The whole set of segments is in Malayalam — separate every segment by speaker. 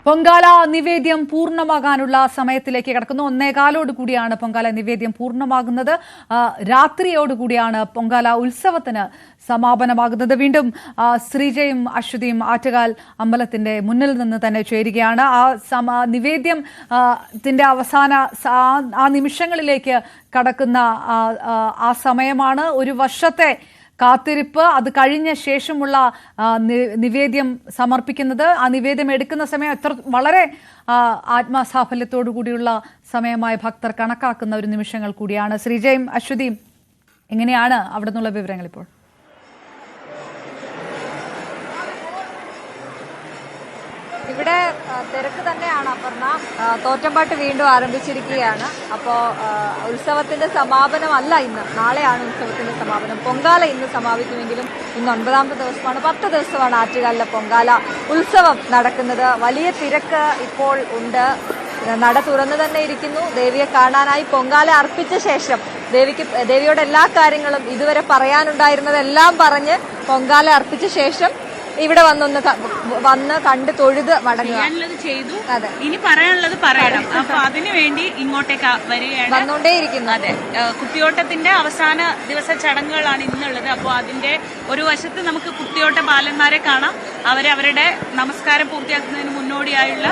Speaker 1: പൊങ്കാല നിവേദ്യം പൂർണ്ണമാകാനുള്ള സമയത്തിലേക്ക് കടക്കുന്നു. 1:15 കൂടിയാണ് പൊങ്കാല നിവേദ്യം പൂർണ്ണമാകുന്നത്. രാത്രിയോടുകൂടിയാണ് പൊങ്കാല ഉത്സവത്തിന് സമാപനമാകുന്നത്. വീണ്ടും ശ്രീജയും അശ്വതിയും ആറ്റുകാൽ അമ്പലത്തിന്റെ മുന്നിൽ നിന്ന് തന്നെ ചേരുകയാണ്. നിവേദ്യം അവസാന നിമിഷങ്ങളിലേക്ക് കടക്കുന്ന ആ സമയമാണ്. ഒരു വർഷത്തെ കാത്തിരിപ്പ്, അത് കഴിഞ്ഞ ശേഷമുള്ള നിവേദ്യം സമർപ്പിക്കുന്നത്. ആ നിവേദ്യം എടുക്കുന്ന സമയം വളരെ ആത്മസാഫല്യത്തോടു കൂടിയുള്ള സമയമായി ഭക്തർ കണക്കാക്കുന്ന ഒരു നിമിഷങ്ങൾ കൂടിയാണ്. ശ്രീജയും അശ്വതിയും, എങ്ങനെയാണ് അവിടെ നിന്നുള്ള വിവരങ്ങൾ ഇപ്പോൾ?
Speaker 2: ഇവിടെ തിരക്ക് തന്നെയാണ് അപർണ. തോറ്റമ്പാട്ട് വീണ്ടും ആരംഭിച്ചിരിക്കുകയാണ്. അപ്പോൾ ഉത്സവത്തിന്റെ സമാപനമല്ല ഇന്ന്, നാളെയാണ് ഉത്സവത്തിന്റെ സമാപനം. പൊങ്കാല ഇന്ന് സമാപിക്കുമെങ്കിലും ഇന്ന് 9ാമത്തെ ദിവസമാണ്. 10 ദിവസമാണ് ആറ്റുകാലിലെ പൊങ്കാല ഉത്സവം നടക്കുന്നത്. വലിയ തിരക്ക് ഇപ്പോൾ ഉണ്ട്. നട തുറന്നു തന്നെ ഇരിക്കുന്നു. ദേവിയെ കാണാനായി പൊങ്കാല അർപ്പിച്ച ശേഷം ദേവിയോട് എല്ലാ കാര്യങ്ങളും ഇതുവരെ പറയാനുണ്ടായിരുന്നതെല്ലാം പറഞ്ഞ് പൊങ്കാല അർപ്പിച്ച ശേഷം ഇവിടെ വന്ന് കണ്ട് തൊഴുത് മടങ്ങുക
Speaker 3: ചെയ്തു. അതെ, ഇനി പറയാനുള്ളത് പറയണം. അപ്പൊ അതിനു വേണ്ടി ഇങ്ങോട്ടേക്ക് വരികയാണ്,
Speaker 2: വന്നുകൊണ്ടേയിരിക്കുന്നു.
Speaker 3: അതെ, കുത്തിയോട്ടത്തിന്റെ അവസാന ദിവസ ചടങ്ങുകളാണ് ഇന്നുള്ളത്. അപ്പോൾ അതിന്റെ ഒരു വശത്ത് നമുക്ക് കുത്തിയോട്ട ബാലന്മാരെ കാണാം. അവരുടെ നമസ്കാരം പൂർത്തിയാക്കുന്നതിന് മുന്നോടിയായുള്ള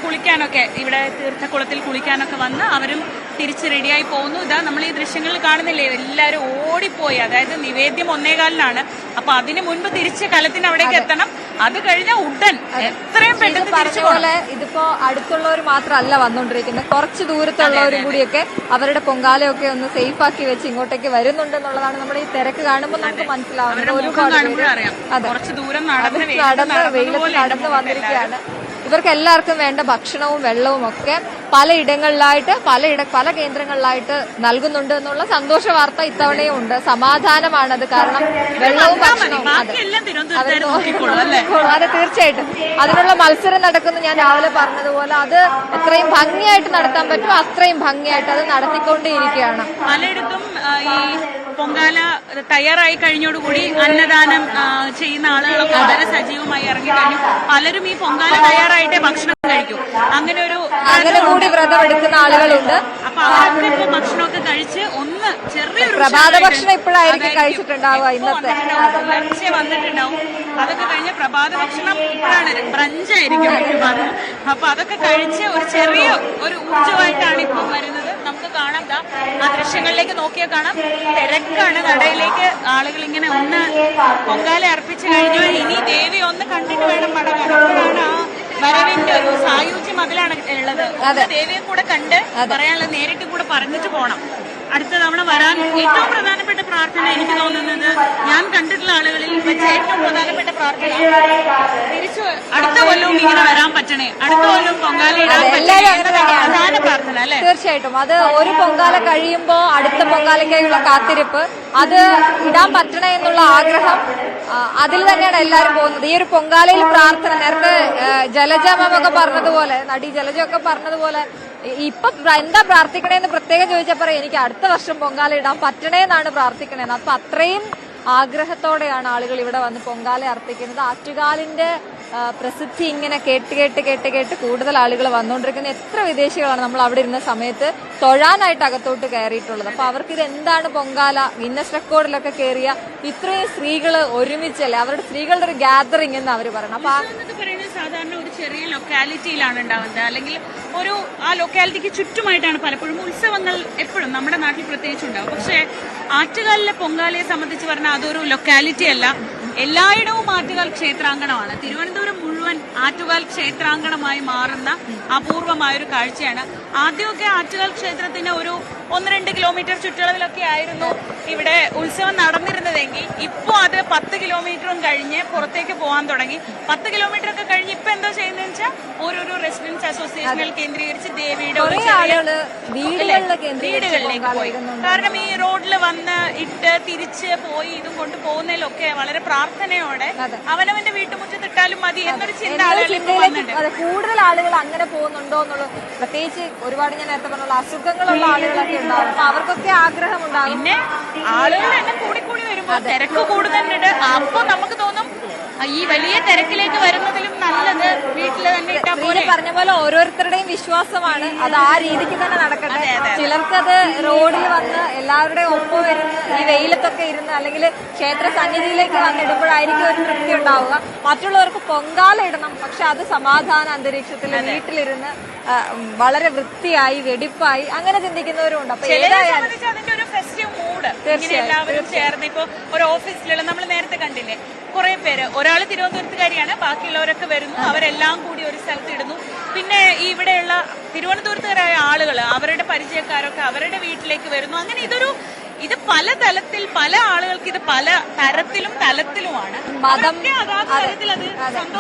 Speaker 3: കുളിക്കാനൊക്കെ, ഇവിടെ തീർത്ഥക്കുളത്തിൽ കുളിക്കാനൊക്കെ വന്ന് അവരും തിരിച്ച് റെഡിയായി പോകുന്നു. ഇതാ നമ്മൾ ഈ ദൃശ്യങ്ങളിൽ കാണുന്നില്ലേ, എല്ലാവരും ഓടിപ്പോയി. അതായത് നിവേദ്യം 1:15 അപ്പൊ അതിന് മുൻപ് തിരിച്ച് കലത്തിന് അവിടേക്ക് എത്തണം. അത് കഴിഞ്ഞാൽ ഉടൻ എത്രയും പെട്ടെന്ന് തിരിച്ചു പോലെ.
Speaker 2: ഇതിപ്പോ അടുത്തുള്ളവർ മാത്രമല്ല വന്നുകൊണ്ടിരിക്കുന്നത്, കുറച്ച് ദൂരത്തുള്ളവരും കൂടിയൊക്കെ അവരുടെ പൊങ്കാലയൊക്കെ ഒന്ന് സേഫ് ആക്കി വെച്ച് ഇങ്ങോട്ടേക്ക് വരുന്നുണ്ടെന്നുള്ളതാണ് നമ്മൾ ഈ തിരക്ക് കാണുമ്പോൾ നമുക്ക് മനസ്സിലാവുന്നത്.
Speaker 3: കുറച്ച് ദൂരം
Speaker 2: വെയിലത്ത് നടന്ന് വന്നിരിക്കുകയാണ്. ഇവർക്ക് എല്ലാവർക്കും വേണ്ട ഭക്ഷണവും വെള്ളവും ഒക്കെ പലയിടങ്ങളിലായിട്ട് പല കേന്ദ്രങ്ങളിലായിട്ട് നൽകുന്നുണ്ട് എന്നുള്ള സന്തോഷ വാർത്ത ഇത്തവണയും ഉണ്ട്. സമാധാനമാണത്. കാരണം വെള്ളവും ഭക്ഷണവും അതെ, തീർച്ചയായിട്ടും അതിനുള്ള മത്സരം നടക്കുന്നു. ഞാൻ രാവിലെ പറഞ്ഞതുപോലെ അത് എത്രയും ഭംഗിയായിട്ട് നടത്താൻ പറ്റുമോ അത്രയും ഭംഗിയായിട്ട് അത് നടത്തിക്കൊണ്ടേയിരിക്കുകയാണ്.
Speaker 3: പലയിടത്തും ഈ പൊങ്കാല തയ്യാറായി കഴിഞ്ഞോടുകൂടി അന്നദാനം ചെയ്യുന്ന ആളുകളൊക്കെ വളരെ സജീവമായി ഇറങ്ങിക്കഴിഞ്ഞു. പലരും ഈ പൊങ്കാല തയ്യാറായിട്ടേ ഭക്ഷണം കഴിക്കും. അങ്ങനെ
Speaker 2: കൂടി വ്രതം എടുക്കുന്ന ആളുകളുണ്ട്.
Speaker 3: അപ്പൊ അവരൊക്കെ ഇപ്പൊ ഭക്ഷണമൊക്കെ കഴിച്ച് ഒന്ന് ചെറിയൊരു
Speaker 2: പ്രഭാത ഭക്ഷണം ഇപ്പോഴായിരിക്കും കഴിച്ചിട്ടുണ്ടാവുക. ഇന്നത്തെ
Speaker 3: വന്നിട്ടുണ്ടാവും. അതൊക്കെ കഴിഞ്ഞ പ്രഭാത ഭക്ഷണം ഇപ്പോഴാണ് ബ്രഞ്ചായിരിക്കും. അപ്പൊ അതൊക്കെ കഴിച്ച് ഒരു ചെറിയ ഒരു ഊർജ്ജമായിട്ടാണ് ഇപ്പൊ വരുന്നത്. നമുക്ക് കാണാം, ആ ദൃശ്യങ്ങളിലേക്ക് നോക്കിയാൽ കാണാം, തിരക്കാണ്. നടയിലേക്ക് ആളുകൾ ഇങ്ങനെ ഒന്ന് പൊങ്കാല അർപ്പിച്ചു കഴിഞ്ഞു. ഇനി ദേവി ഒന്ന് കണ്ടിട്ട് വേണം മടങ്ങാൻ. അപ്പോഴാണ് ആ വരവിന്റെ ഒരു സായുജ്യം അതിലാണ് ഉള്ളത്. ദേവിയെ കൂടെ കണ്ട് പറയാനുള്ളത് നേരിട്ട് കൂടെ പറഞ്ഞിട്ട് പോണം. അടുത്ത തവണ വരാൻ ഏറ്റവും പ്രധാനപ്പെട്ട പ്രാർത്ഥന എനിക്ക് തോന്നുന്നത്, ഞാൻ കണ്ടിട്ടുള്ള ആളുകളിൽ വെച്ച് ഏറ്റവും പ്രധാനപ്പെട്ട പ്രാർത്ഥന, തിരിച്ചു അടുത്ത കൊല്ലവും ഇങ്ങനെ വരാൻ പറ്റണേ, അടുത്ത കൊല്ലവും പൊങ്കാല ഇടാൻ പറ്റണേ, പ്രധാന പ്രാർത്ഥന അല്ലെ?
Speaker 2: തീർച്ചയായിട്ടും. അത് ഒരു പൊങ്കാല കഴിയുമ്പോ അടുത്ത പൊങ്കാലയ്ക്കായുള്ള കാത്തിരിപ്പ്, അത് ഇടാൻ പറ്റണേ എന്നുള്ള ആഗ്രഹം, അതിൽ തന്നെയാണ് എല്ലാവരും പോകുന്നത്. ഈ ഒരു പൊങ്കാലയിൽ പ്രാർത്ഥന, നേരത്തെ ജലജ മാമൊക്കെ പറഞ്ഞതുപോലെ, നടി ജലജ ഒക്കെ പറഞ്ഞതുപോലെ, ഇപ്പൊ എന്താ പ്രാർത്ഥിക്കണേന്ന് പ്രത്യേകം ചോദിച്ചാൽ പറയാം, എനിക്ക് അടുത്ത വർഷം പൊങ്കാല ഇടാൻ പറ്റണേന്നാണ് പ്രാർത്ഥിക്കണേന്ന്. അപ്പൊ അത്രയും ആഗ്രഹത്തോടെയാണ് ആളുകൾ ഇവിടെ വന്ന് പൊങ്കാല അർപ്പിക്കുന്നത്. ആറ്റുകാലിന്റെ പ്രസിദ്ധി ഇങ്ങനെ കേട്ട് കൂടുതൽ ആളുകൾ വന്നുകൊണ്ടിരിക്കുന്നത്. എത്ര വിദേശികളാണ് നമ്മൾ അവിടെ ഇരുന്ന സമയത്ത് തൊഴാനായിട്ട് അകത്തോട്ട് കയറിയിട്ടുള്ളത്. അപ്പൊ അവർക്ക് ഇത് എന്താണ് പൊങ്കാല, ഗിന്നസ് റെക്കോർഡിലൊക്കെ കയറിയ ഇത്രയും സ്ത്രീകൾ ഒരുമിച്ചല്ലേ, അവരുടെ സ്ത്രീകളുടെ ഒരു ഗ്യാതറിംഗ് എന്ന് അവർ പറയണം. അപ്പൊ
Speaker 3: സാധാരണ ഒരു ചെറിയ ലൊക്കാലിറ്റിയിലാണ് ഉണ്ടാവുന്നത്, അല്ലെങ്കിൽ ആ ലൊക്കാലിറ്റിക്ക് ചുറ്റുമായിട്ടാണ് പലപ്പോഴും ഉത്സവങ്ങൾ എപ്പോഴും നമ്മുടെ നാട്ടിൽ പ്രത്യേകിച്ച് ഉണ്ടാവും. പക്ഷെ ആറ്റുകാലിലെ പൊങ്കാലയെ സംബന്ധിച്ച് പറഞ്ഞാൽ അതൊരു ലൊക്കാലിറ്റി അല്ല, എല്ലായിടവും ആറ്റുകാൽ ക്ഷേത്രാങ്കണമാണ്. തിരുവനന്തപുരം മുഴുവൻ ആറ്റുകാൽ ക്ഷേത്രാങ്കണമായി മാറുന്ന അപൂർവമായൊരു കാഴ്ചയാണ്. ആദ്യമൊക്കെ ആറ്റുകാൽ ക്ഷേത്രത്തിന് ഒരു 1-2 കിലോമീറ്റർ ചുറ്റളവിലൊക്കെ ആയിരുന്നു ഇവിടെ ഉത്സവം നടന്നിരുന്നതെങ്കിൽ ഇപ്പോൾ അത് 10 കിലോമീറ്ററും കഴിഞ്ഞ് പുറത്തേക്ക് പോകാൻ തുടങ്ങി. 10 കിലോമീറ്റർ ഒക്കെ കഴിഞ്ഞ് ഇപ്പൊ എന്താ ചെയ്യുന്നത് വെച്ചാൽ ഓരോരോ റെസിഡൻസ് അസോസിയേഷനുകൾ കേന്ദ്രീകരിച്ച് ദേവിയുടെ വീടുകളിലേക്ക് പോയി. കാരണം ഈ റോഡിൽ വന്ന് ഇട്ട് തിരിച്ച് പോയി ഇതും കൊണ്ട് പോകുന്നതിലൊക്കെ വളരെ പ്രാർത്ഥനയോടെ അവനവന്റെ വീട്ടുമുറ്റത്തിട്ടാലും മതി എന്നൊരു ചിന്ത
Speaker 2: കൂടുതൽ ആളുകൾ അങ്ങനെ പോകുന്നുണ്ടോ എന്നുള്ളത്. പ്രത്യേകിച്ച് ഒരുപാട് ഞാൻ നേരത്തെ പറഞ്ഞ അസുഖങ്ങളുള്ള ആളുകളൊക്കെ ഉണ്ടാവും. അപ്പൊ അവർക്കൊക്കെ ആഗ്രഹം ഉണ്ടാകും.
Speaker 3: പിന്നെ ആളുകൾ എണ്ണം കൂടി വരുമ്പോ തിരക്ക് കൂടുതലുണ്ട്. അപ്പൊ നമുക്ക് തോന്നും ഈ വലിയ തിരക്കിലേക്ക് വരുന്നതിലും നല്ലത് വീട്ടിൽ തന്നെ ഇട്ടാ പോലെ.
Speaker 2: പറഞ്ഞ പോലെ ഓരോരുത്തരുടെയും വിശ്വാസമാണ്, അത് ആ രീതിക്ക് തന്നെ നടക്കട്ടെ. ചിലർക്കത് റോഡിൽ വന്ന് എല്ലാവരുടെയും ഒപ്പം ഇരുന്ന് ഈ വെയിലത്തൊക്കെ ഇരുന്ന് അല്ലെങ്കിൽ ക്ഷേത്ര സന്നിധിയിലേക്ക് വന്നിടുമ്പോഴായിരിക്കും ഒരു തൃപ്തി ഉണ്ടാവുക. മറ്റുള്ളവർക്ക് പൊങ്കാല ഇടണം, പക്ഷെ അത് സമാധാന അന്തരീക്ഷത്തിൽ വീട്ടിലിരുന്ന് വളരെ വൃത്തിയായി വെടിപ്പായി അങ്ങനെ ചിന്തിക്കുന്നവരും ഉണ്ട്. അപ്പൊ ഏതായാലും
Speaker 3: അതിന്റെ ഒരു ഫെസ്റ്റീവ് മൂഡ് എല്ലാവരും ചേർന്ന് ഇപ്പൊ ഒരു ഓഫീസിലുള്ള നമ്മൾ നേരത്തെ കണ്ടില്ലേ കുറെ പേര്, ഒരാൾ തിരുവനന്തപുരത്തുകാരിയാണ്, ബാക്കിയുള്ളവരൊക്കെ വരുന്നു, അവരെല്ലാം കൂടി ഒരു സ്ഥലത്ത് ഇടുന്നു. പിന്നെ ഇവിടെയുള്ള തിരുവനന്തപുരത്തുകാരായ ആളുകൾ അവരുടെ പരിചയക്കാരൊക്കെ അവരുടെ വീട്ടിലേക്ക് വരുന്നു. അങ്ങനെ ഇത് പല തലത്തിൽ പല ആളുകൾക്ക് ഇത് പല തലത്തിലുമാണ്.
Speaker 2: മതം,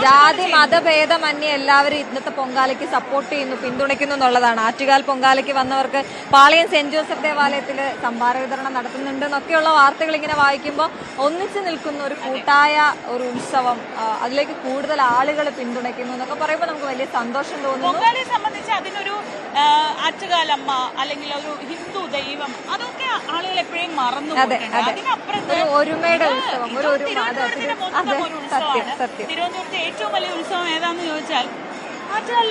Speaker 2: ജാതി മതഭേദമന്യേ എല്ലാവരും ഇന്നത്തെ പൊങ്കാലയ്ക്ക് സപ്പോർട്ട് ചെയ്യുന്നു, പിന്തുണയ്ക്കുന്നു എന്നുള്ളതാണ്. ആറ്റുകാൽ പൊങ്കാലയ്ക്ക് വന്നവർക്ക് പാളയം സെന്റ് ജോസഫ് ദേവാലയത്തിൽ സംഭാര വിതരണം നടത്തുന്നുണ്ട് എന്നൊക്കെയുള്ള വാർത്തകൾ ഇങ്ങനെ വായിക്കുമ്പോൾ ഒന്നിച്ചു നിൽക്കുന്ന ഒരു കൂട്ടായ ഒരു ഉത്സവം, അതിലേക്ക് കൂടുതൽ ആളുകൾ പിന്തുണയ്ക്കുന്നു എന്നൊക്കെ പറയുമ്പോൾ നമുക്ക് വലിയ സന്തോഷം തോന്നുന്നു.
Speaker 3: പൊങ്കാലയെ സംബന്ധിച്ച് അതിനൊരു ആറ്റുകാലമ്മ അല്ലെങ്കിൽ ഒരു ഹിന്ദു ദൈവം അതൊക്കെ ആളുകൾ എപ്പോഴും മറന്നു പോയിട്ടുണ്ട്. അതിനപ്പുറത്ത്
Speaker 2: ഒരുമയുടെ ഉത്സവം,
Speaker 3: തിരുവനന്തപുരത്തിന്റെ മൊത്തം ഒരു ഉത്സവമാണ്. തിരുവനന്തപുരത്തെ ഏറ്റവും വലിയ ഉത്സവം ഏതാന്ന് ചോദിച്ചാൽ ആറ്റുകാൽ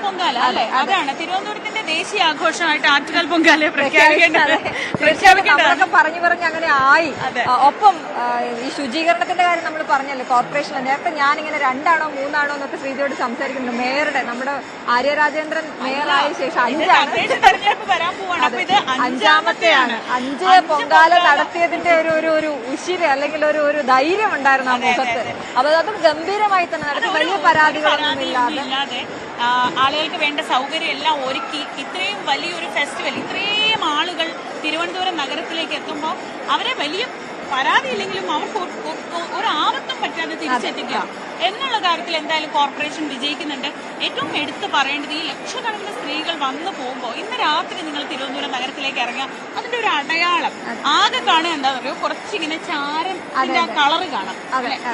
Speaker 3: പൊങ്കാല അല്ലെ? അതാണ് തിരുവനന്തപുരത്തിന്റെ ദേശീയ ആഘോഷമായിട്ട് ആറ്റുകാൽ പൊങ്കാലയെ പ്രഖ്യാപിക്കേണ്ടത്.
Speaker 2: പറഞ്ഞ് അങ്ങനെ ആയി. ഒപ്പം ഈ ശുചീകരണത്തിന്റെ കാര്യം നമ്മൾ പറഞ്ഞല്ലോ, കോർപ്പറേഷനിൽ നേരത്തെ ഞാനിങ്ങനെ 2ആണോ 3ആണോ എന്നൊക്കെ ശ്രീജിയോട് സംസാരിക്കുന്നുണ്ട്. മേയറുടെ നമ്മുടെ ആര്യ രാജേന്ദ്രൻ മേയറായ ശേഷം 5-ാമത്തെയാണ്. 5 പൊങ്കാല നടത്തിയതിന്റെ ഒരു ഉശിര് അല്ലെങ്കിൽ ഒരു ധൈര്യം ഉണ്ടായിരുന്നു ആ മുഖത്ത്. അപ്പൊ അതും ഗംഭീരമായി തന്നെ നടത്തി, വലിയ പരാതികളൊന്നും ഇല്ലാതെ
Speaker 3: ആളുകൾക്ക് വേണ്ട സൗകര്യം എല്ലാം ഒരുക്കി ഇത്രയും വലിയൊരു ഫെസ്റ്റിവൽ ഇത്രയും ആളുകൾ തിരുവനന്തപുരം നഗരത്തിലേക്ക് എത്തുമ്പോൾ അവരെ വലിയ പരാതിയില്ലെങ്കിലും അവർക്ക് ഒരു ആപത്തും പറ്റാതെ തിരിച്ചെത്തിക്കുക എന്നുള്ള കാര്യത്തിൽ എന്തായാലും കോർപ്പറേഷൻ വിജയിക്കുന്നുണ്ട്. ഏറ്റവും എടുത്തു പറയേണ്ടത് ഈ ലക്ഷക്കണക്കിന് സ്ത്രീകൾ വന്നു പോകുമ്പോൾ ഇന്ന് രാത്രി നിങ്ങൾ തിരുവനന്തപുരം നഗരത്തിലേക്ക് ഇറങ്ങുക, അതിന്റെ ഒരു അടയാളം ആകെ കാണുക എന്താ പറയുക, കുറച്ചിങ്ങനെ ചാരത്തിന്റെ കളറ് കാണാം.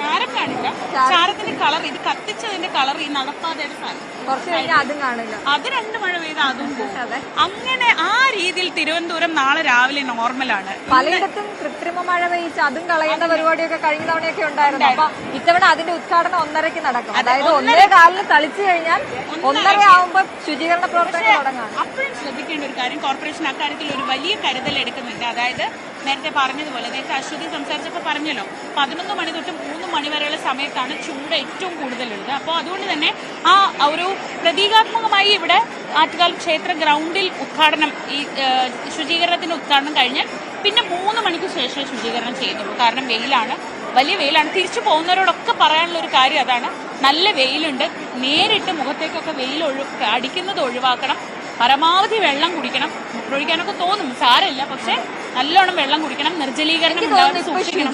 Speaker 3: ചാരം കാണില്ല, ചാരത്തിന്റെ കളർ, ഇത് കത്തിച്ചതിന്റെ കളർ ഈ നടപ്പാതയുടെ സാധനം അത് 2 മഴ പെയ്ത് അതും പോകും. അങ്ങനെ ആ രീതിയിൽ തിരുവനന്തപുരം നാളെ രാവിലെ നോർമലാണ്.
Speaker 2: പലയിടത്തും കൃത്രിമ മഴ പെയ്ച്ച് അതും കളയേണ്ട പരിപാടിയൊക്കെ കഴിഞ്ഞ തവണയൊക്കെ ഉണ്ടായിരുന്നു. അപ്പൊ ഇത്തവണ അതിന്റെ ഉദ്ഘാടനം 1:30-ക്ക് നടക്കും. അതായത് 1:15 തളിച്ചു കഴിഞ്ഞാൽ 1:30 ആവുമ്പോൾ ശുചീകരണ പ്രവർത്തനം തുടങ്ങാം.
Speaker 3: അപ്പോഴും ശ്രദ്ധിക്കേണ്ട ഒരു കാര്യം, കോർപ്പറേഷൻ അക്കാര്യത്തിൽ ഒരു വലിയ കരുതൽ എടുക്കുന്നുണ്ട്. അതായത് നേരത്തെ പറഞ്ഞതുപോലെ, നേരത്തെ അശ്വതി സംസാരിച്ചപ്പോൾ പറഞ്ഞല്ലോ 11 മണി തൊട്ട് 3 മണി വരെയുള്ള സമയത്താണ് ചൂട് ഏറ്റവും കൂടുതലുള്ളത്. അപ്പോൾ അതുകൊണ്ട് തന്നെ ആ ഒരു പ്രതീകാത്മകമായി ഇവിടെ ആറ്റുകാൽ ക്ഷേത്ര ഗ്രൗണ്ടിൽ ഉദ്ഘാടനം, ഈ ശുചീകരണത്തിന്റെ ഉദ്ഘാടനം കഴിഞ്ഞാൽ പിന്നെ 3 മണിക്ക് ശേഷം ശുചീകരണം ചെയ്യുന്നുള്ളൂ. കാരണം വെയിലാണ്, വലിയ വെയിലാണ്. തിരിച്ചു പോകുന്നവരോടൊക്കെ പറയാനുള്ള ഒരു കാര്യം അതാണ്, നല്ല വെയിലുണ്ട്, നേരിട്ട് മുഖത്തേക്കൊക്കെ വെയിൽ അടിക്കുന്നത് ഒഴിവാക്കണം, പരമാവധി വെള്ളം കുടിക്കണം. ഒഴിക്കാനൊക്കെ തോന്നും, സാരമില്ല, പക്ഷെ നല്ലോണം വെള്ളം കുടിക്കണം, നിർജ്ജലീകരണം ഉണ്ടാകുന്ന സൂക്ഷിക്കണം.